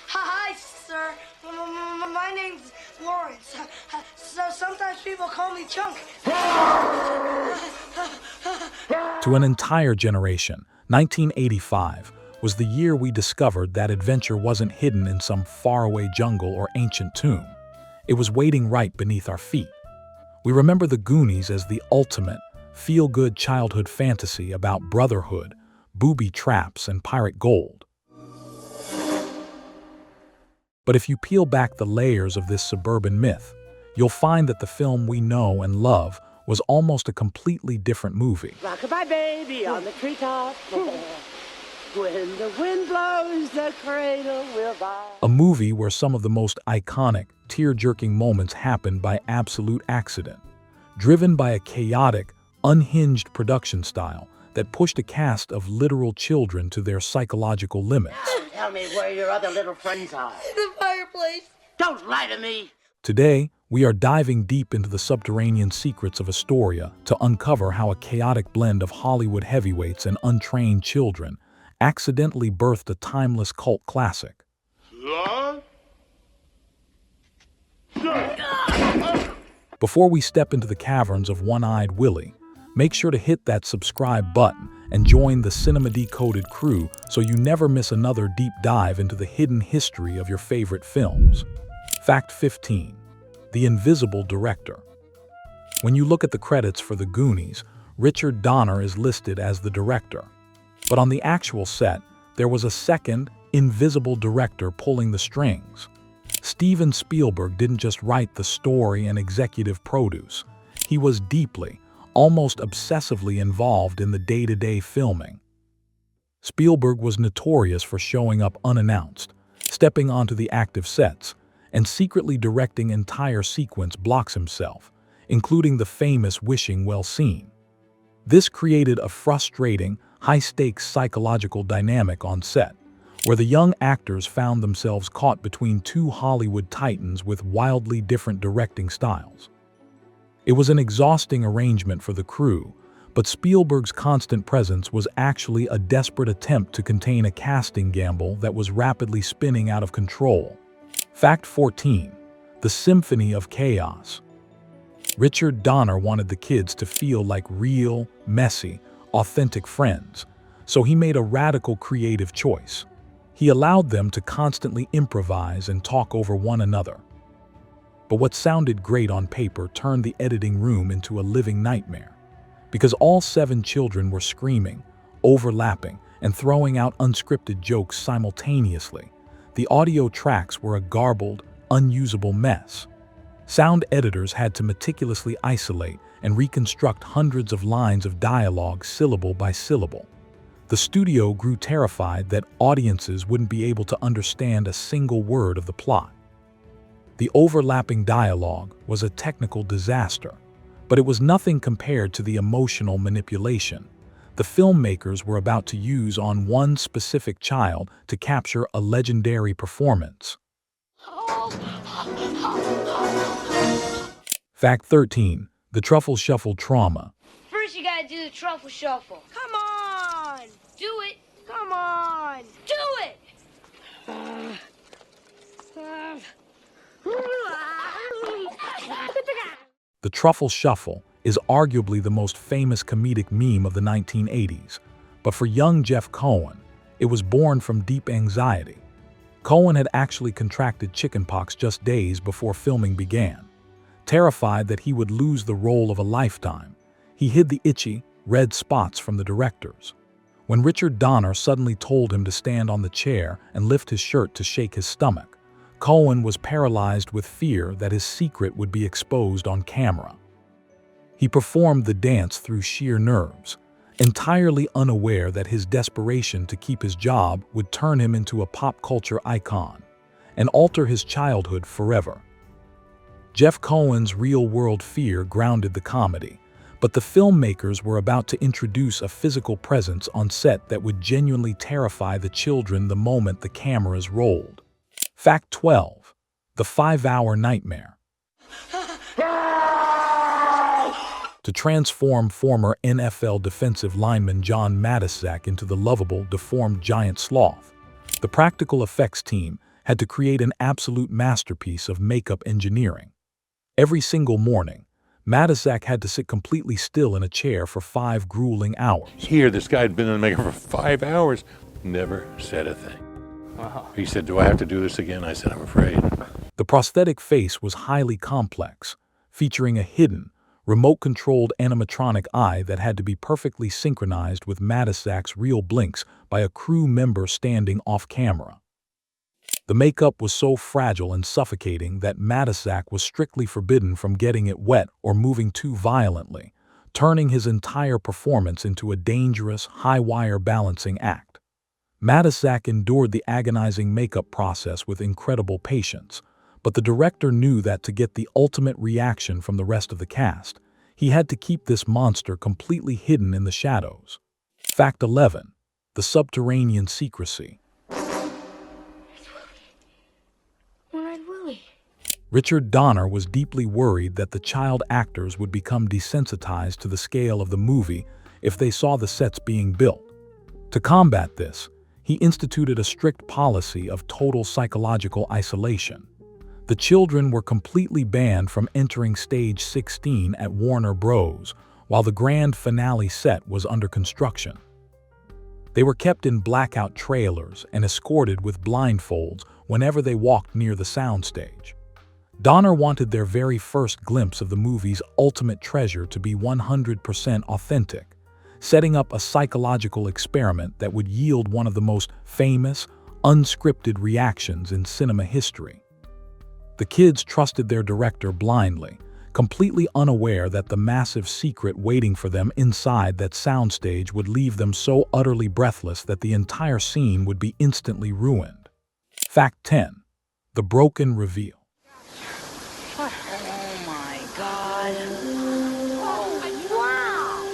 Hi, sir. My name's Lawrence. So sometimes people call me Chunk. To an entire generation, 1985 was the year we discovered that adventure wasn't hidden in some faraway jungle or ancient tomb. It was waiting right beneath our feet. We remember the Goonies as the ultimate, feel-good childhood fantasy about brotherhood, booby traps, and pirate gold. But if you peel back the layers of this suburban myth, you'll find that the film we know and love was almost a completely different movie. Rock-a-bye baby on the treetop. When the wind blows, the cradle will bob. A movie where some of the most iconic, tear-jerking moments happened by absolute accident, driven by a chaotic, unhinged production style that pushed a cast of literal children to their psychological limits. Tell me where your other little friends are. The fireplace. Don't lie to me. Today, we are diving deep into the subterranean secrets of Astoria to uncover how a chaotic blend of Hollywood heavyweights and untrained children accidentally birthed a timeless cult classic. Sloth? Before we step into the caverns of One-Eyed Willie, make sure to hit that subscribe button and join the CinemaDecoded crew so you never miss another deep dive into the hidden history of your favorite films. Fact 15. The Invisible Director. When you look at the credits for The Goonies, Richard Donner is listed as the director. But on the actual set, there was a second, invisible director pulling the strings. Steven Spielberg didn't just write the story and executive produce. He was deeply, almost obsessively involved in the day-to-day filming. Spielberg was notorious for showing up unannounced, stepping onto the active sets, and secretly directing entire sequence blocks himself, including the famous Wishing Well scene. This created a frustrating, high-stakes psychological dynamic on set, where the young actors found themselves caught between two Hollywood titans with wildly different directing styles. It was an exhausting arrangement for the crew, but Spielberg's constant presence was actually a desperate attempt to contain a casting gamble that was rapidly spinning out of control. Fact 14. The Symphony of Chaos. Richard Donner wanted the kids to feel like real, messy, authentic friends, so he made a radical creative choice. He allowed them to constantly improvise and talk over one another. But what sounded great on paper turned the editing room into a living nightmare. Because all 7 children were screaming, overlapping, and throwing out unscripted jokes simultaneously, the audio tracks were a garbled, unusable mess. Sound editors had to meticulously isolate and reconstruct hundreds of lines of dialogue syllable by syllable. The studio grew terrified that audiences wouldn't be able to understand a single word of the plot. The overlapping dialogue was a technical disaster, but it was nothing compared to the emotional manipulation the filmmakers were about to use on one specific child to capture a legendary performance. Fact 13. The Truffle Shuffle Trauma. First you gotta do the truffle shuffle. Come on! Do it! Come on! Do it! The Truffle Shuffle is arguably the most famous comedic meme of the 1980s, but for young Jeff Cohen, it was born from deep anxiety. Cohen had actually contracted chickenpox just days before filming began. Terrified that he would lose the role of a lifetime, he hid the itchy, red spots from the directors. When Richard Donner suddenly told him to stand on the chair and lift his shirt to shake his stomach, Cohen was paralyzed with fear that his secret would be exposed on camera. He performed the dance through sheer nerves, entirely unaware that his desperation to keep his job would turn him into a pop culture icon and alter his childhood forever. Jeff Cohen's real-world fear grounded the comedy, but the filmmakers were about to introduce a physical presence on set that would genuinely terrify the children the moment the cameras rolled. Fact 12. The 5-Hour Nightmare. to transform former NFL defensive lineman John Matuszak into the lovable, deformed giant Sloth. The practical effects team had to create an absolute masterpiece of makeup engineering. Every single morning, Matuszak had to sit completely still in a chair for 5 grueling hours. Here, this guy had been in the makeup for 5 hours, never said a thing. Wow. He said, "Do I have to do this again?" I said, "I'm afraid." The prosthetic face was highly complex, featuring a hidden, remote-controlled animatronic eye that had to be perfectly synchronized with Matuszak's real blinks by a crew member standing off-camera. The makeup was so fragile and suffocating that Matuszak was strictly forbidden from getting it wet or moving too violently, turning his entire performance into a dangerous, high-wire balancing act. Matuszak endured the agonizing makeup process with incredible patience, but the director knew that to get the ultimate reaction from the rest of the cast, he had to keep this monster completely hidden in the shadows. Fact 11. The subterranean secrecy. One-eyed Willie. Richard Donner was deeply worried that the child actors would become desensitized to the scale of the movie if they saw the sets being built. To combat this, he instituted a strict policy of total psychological isolation. The children were completely banned from entering stage 16 at Warner Bros., while the grand finale set was under construction. They were kept in blackout trailers and escorted with blindfolds whenever they walked near the soundstage. Donner wanted their very first glimpse of the movie's ultimate treasure to be 100% authentic, setting up a psychological experiment that would yield one of the most famous, unscripted reactions in cinema history. The kids trusted their director blindly, completely unaware that the massive secret waiting for them inside that soundstage would leave them so utterly breathless that the entire scene would be instantly ruined. Fact 10. The broken reveal. Oh my God. Oh, wow.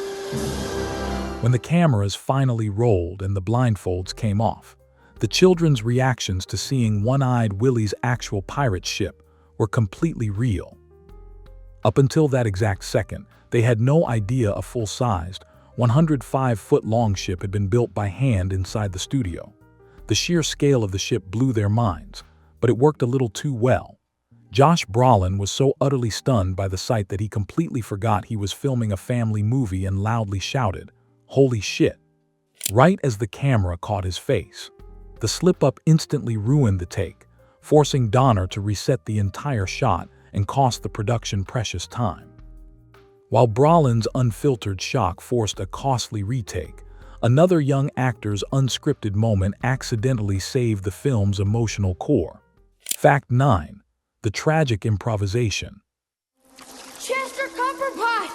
When the cameras finally rolled and the blindfolds came off, the children's reactions to seeing One-Eyed Willie's actual pirate ship were completely real. Up until that exact second, they had no idea a full-sized, 105-foot-long ship had been built by hand inside the studio. The sheer scale of the ship blew their minds, but it worked a little too well. Josh Brolin was so utterly stunned by the sight that he completely forgot he was filming a family movie and loudly shouted, "Holy shit!" right as the camera caught his face. The slip-up instantly ruined the take, forcing Donner to reset the entire shot and cost the production precious time. While Brolin's unfiltered shock forced a costly retake, another young actor's unscripted moment accidentally saved the film's emotional core. Fact 9. The tragic improvisation. Chester Copperpot!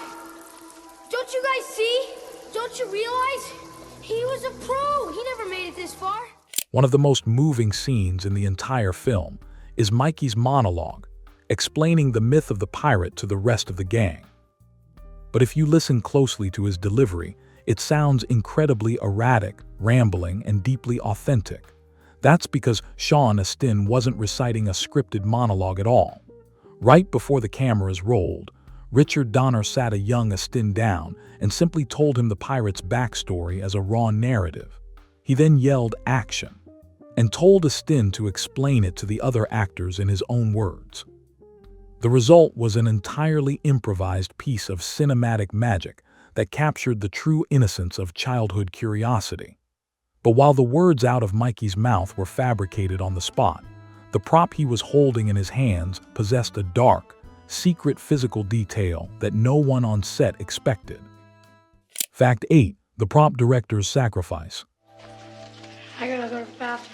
Don't you guys see? Don't you realize? He was a pro! He never made it this far. One of the most moving scenes in the entire film is Mikey's monologue, explaining the myth of the pirate to the rest of the gang. But if you listen closely to his delivery, it sounds incredibly erratic, rambling, and deeply authentic. That's because Sean Astin wasn't reciting a scripted monologue at all. Right before the cameras rolled, Richard Donner sat a young Astin down and simply told him the pirate's backstory as a raw narrative. He then yelled action and told Astin to explain it to the other actors in his own words. The result was an entirely improvised piece of cinematic magic that captured the true innocence of childhood curiosity. But while the words out of Mikey's mouth were fabricated on the spot, the prop he was holding in his hands possessed a dark, secret physical detail that no one on set expected. Fact 8. The prop director's sacrifice. I gotta go to the bathroom.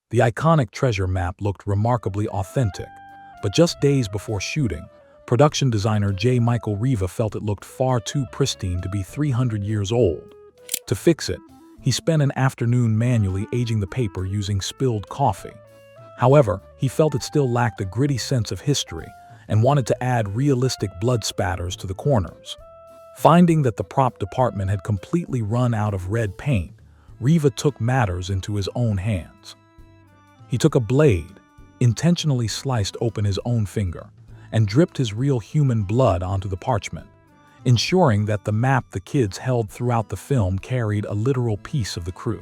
The iconic treasure map looked remarkably authentic, but just days before shooting, production designer J. Michael Riva felt it looked far too pristine to be 300 years old. To fix it, he spent an afternoon manually aging the paper using spilled coffee. However, he felt it still lacked a gritty sense of history and wanted to add realistic blood spatters to the corners. Finding that the prop department had completely run out of red paint, Riva took matters into his own hands. He took a blade, intentionally sliced open his own finger, and dripped his real human blood onto the parchment. ensuring that the map the kids held throughout the film carried a literal piece of the crew.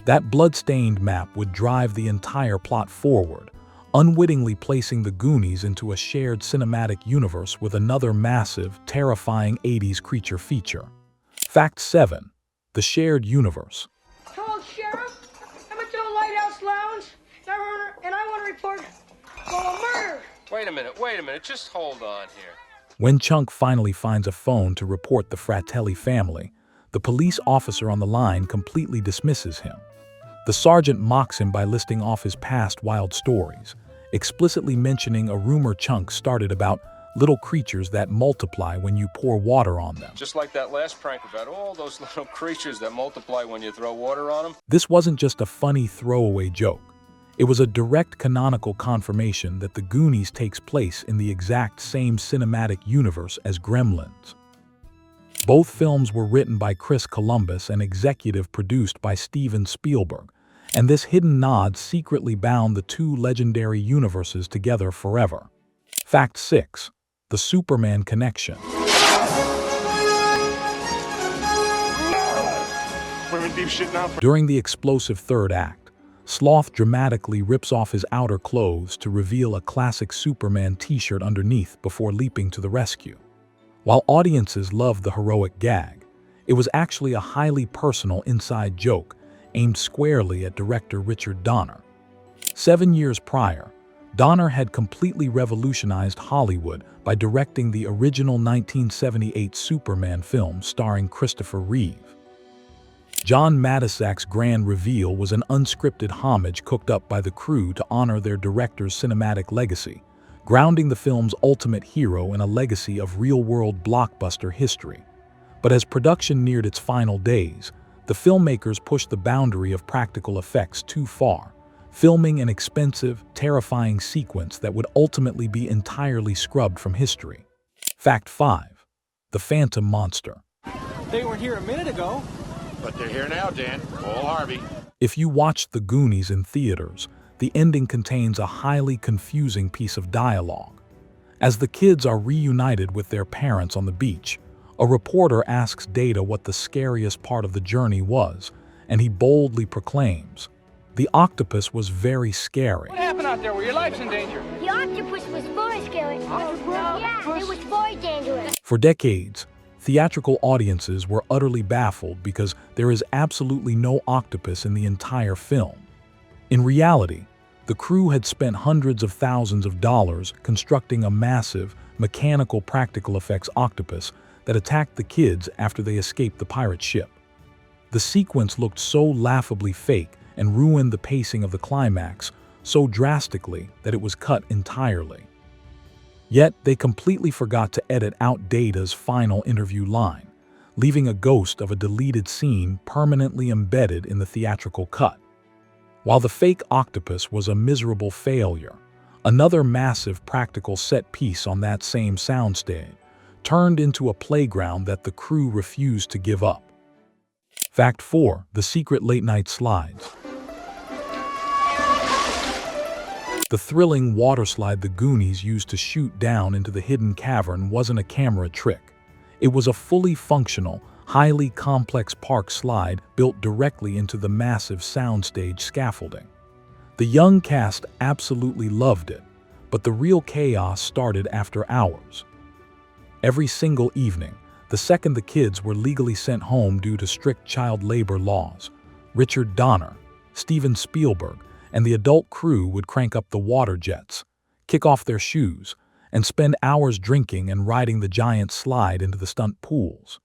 That blood-stained map would drive the entire plot forward, unwittingly placing the Goonies into a shared cinematic universe with another massive, terrifying 80s creature feature. Fact 7. The shared universe. Hello, Sheriff. I'm at the Lighthouse Lounge, and I want to report a murder. Wait a minute, just hold on here. When Chunk finally finds a phone to report the Fratelli family, the police officer on the line completely dismisses him. The sergeant mocks him by listing off his past wild stories, explicitly mentioning a rumor Chunk started about little creatures that multiply when you pour water on them. Just like that last prank about all those little creatures that multiply when you throw water on them. This wasn't just a funny throwaway joke. It was a direct canonical confirmation that the Goonies takes place in the exact same cinematic universe as Gremlins. Both films were written by Chris Columbus and executive produced by Steven Spielberg, and this hidden nod secretly bound the two legendary universes together forever. Fact 6. The Superman connection. We're in deep shit now. During the explosive third act, Sloth dramatically rips off his outer clothes to reveal a classic Superman t-shirt underneath before leaping to the rescue. While audiences loved the heroic gag, it was actually a highly personal inside joke aimed squarely at director Richard Donner. 7 years prior, Donner had completely revolutionized Hollywood by directing the original 1978 Superman film starring Christopher Reeve. John Matuszak's grand reveal was an unscripted homage cooked up by the crew to honor their director's cinematic legacy, grounding the film's ultimate hero in a legacy of real-world blockbuster history. But as production neared its final days, the filmmakers pushed the boundary of practical effects too far, filming an expensive, terrifying sequence that would ultimately be entirely scrubbed from history. Fact 5. The Phantom Monster. They weren't here a minute ago. But they're here now, Dan. Paul Harvey. If you watched The Goonies in theaters, the ending contains a highly confusing piece of dialogue. As the kids are reunited with their parents on the beach, a reporter asks Data what the scariest part of the journey was, and he boldly proclaims, "The octopus was very scary." What happened out there? Were your lives in danger? The octopus was very scary. Yeah, it was very dangerous. For decades, theatrical audiences were utterly baffled because there is absolutely no octopus in the entire film. In reality, the crew had spent hundreds of thousands of dollars constructing a massive, mechanical practical effects octopus that attacked the kids after they escaped the pirate ship. The sequence looked so laughably fake and ruined the pacing of the climax so drastically that it was cut entirely. Yet, they completely forgot to edit out Data's final interview line, leaving a ghost of a deleted scene permanently embedded in the theatrical cut. While the fake octopus was a miserable failure, another massive practical set piece on that same soundstage turned into a playground that the crew refused to give up. Fact 4. The secret late-night slides. The thrilling water slide the Goonies used to shoot down into the hidden cavern wasn't a camera trick. It was a fully functional, highly complex park slide built directly into the massive soundstage scaffolding. The young cast absolutely loved it, but the real chaos started after hours. Every single evening, the second the kids were legally sent home due to strict child labor laws, Richard Donner, Steven Spielberg, and the adult crew would crank up the water jets, kick off their shoes, and spend hours drinking and riding the giant slide into the stunt pools.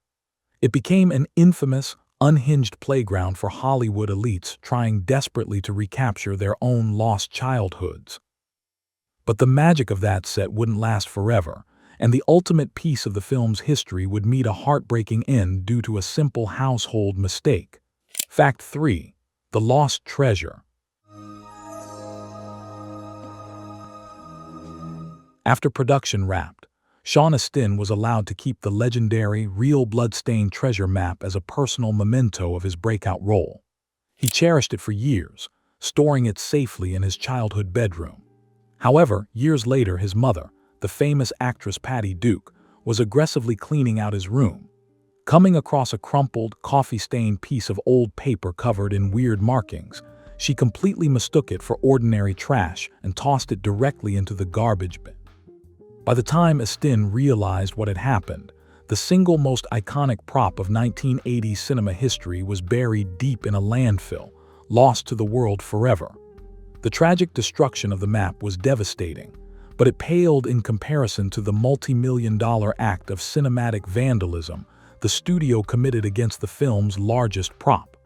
It became an infamous, unhinged playground for Hollywood elites trying desperately to recapture their own lost childhoods. But the magic of that set wouldn't last forever, and the ultimate piece of the film's history would meet a heartbreaking end due to a simple household mistake. Fact 3. The Lost Treasure. After production wrapped, Sean Astin was allowed to keep the legendary, real blood-stained treasure map as a personal memento of his breakout role. He cherished it for years, storing it safely in his childhood bedroom. However, years later his mother, the famous actress Patty Duke, was aggressively cleaning out his room. Coming across a crumpled, coffee-stained piece of old paper covered in weird markings, she completely mistook it for ordinary trash and tossed it directly into the garbage bin. By the time Estin realized what had happened, the single most iconic prop of 1980s cinema history was buried deep in a landfill, lost to the world forever. The tragic destruction of the map was devastating, but it paled in comparison to the multi-million-dollar act of cinematic vandalism the studio committed against the film's largest prop.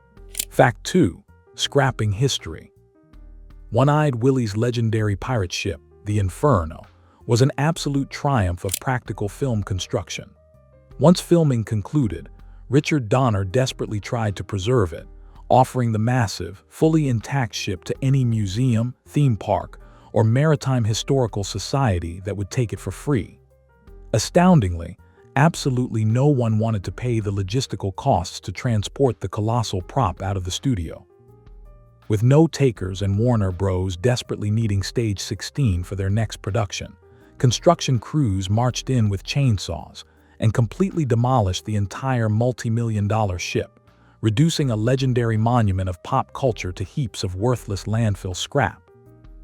Fact 2. Scrapping history. One-Eyed Willie's legendary pirate ship, the Inferno, was an absolute triumph of practical film construction. Once filming concluded, Richard Donner desperately tried to preserve it, offering the massive, fully intact ship to any museum, theme park, or maritime historical society that would take it for free. Astoundingly, absolutely no one wanted to pay the logistical costs to transport the colossal prop out of the studio. With no takers and Warner Bros. Desperately needing Stage 16 for their next production, construction crews marched in with chainsaws and completely demolished the entire multi-million-dollar ship, reducing a legendary monument of pop culture to heaps of worthless landfill scrap.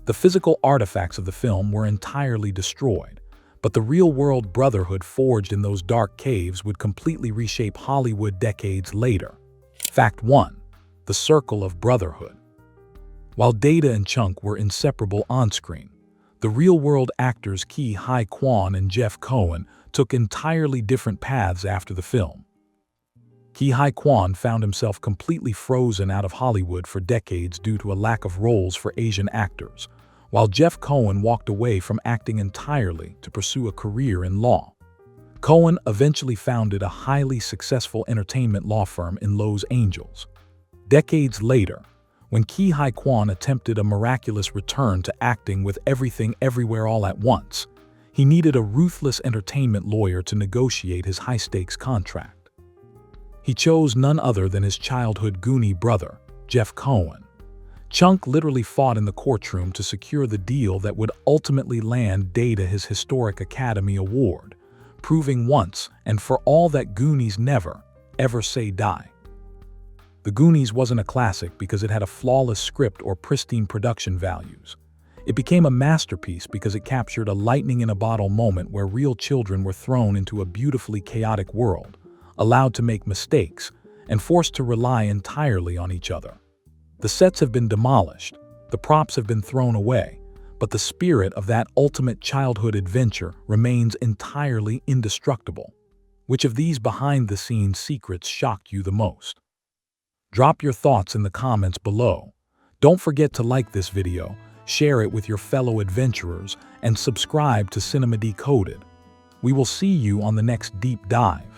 The physical artifacts of the film were entirely destroyed, but the real-world brotherhood forged in those dark caves would completely reshape Hollywood decades later. Fact 1. The Circle of Brotherhood. While Data and Chunk were inseparable on-screen, the real-world actors Quan and Jeff Cohen took entirely different paths after the film. Quan found himself completely frozen out of Hollywood for decades due to a lack of roles for Asian actors, while Jeff Cohen walked away from acting entirely to pursue a career in law. Cohen eventually founded a highly successful entertainment law firm in Los Angeles. Decades later, when Quan attempted a miraculous return to acting with Everything Everywhere All at Once, he needed a ruthless entertainment lawyer to negotiate his high-stakes contract. He chose none other than his childhood Goonie brother, Jeff Cohen. Chunk literally fought in the courtroom to secure the deal that would ultimately land Data his historic Academy Award, proving once and for all that Goonies never, ever say die. The Goonies wasn't a classic because it had a flawless script or pristine production values. It became a masterpiece because it captured a lightning-in-a-bottle moment where real children were thrown into a beautifully chaotic world, allowed to make mistakes, and forced to rely entirely on each other. The sets have been demolished, the props have been thrown away, but the spirit of that ultimate childhood adventure remains entirely indestructible. Which of these behind-the-scenes secrets shocked you the most? Drop your thoughts in the comments below. Don't forget to like this video, share it with your fellow adventurers, and subscribe to Cinema Decoded. We will see you on the next deep dive.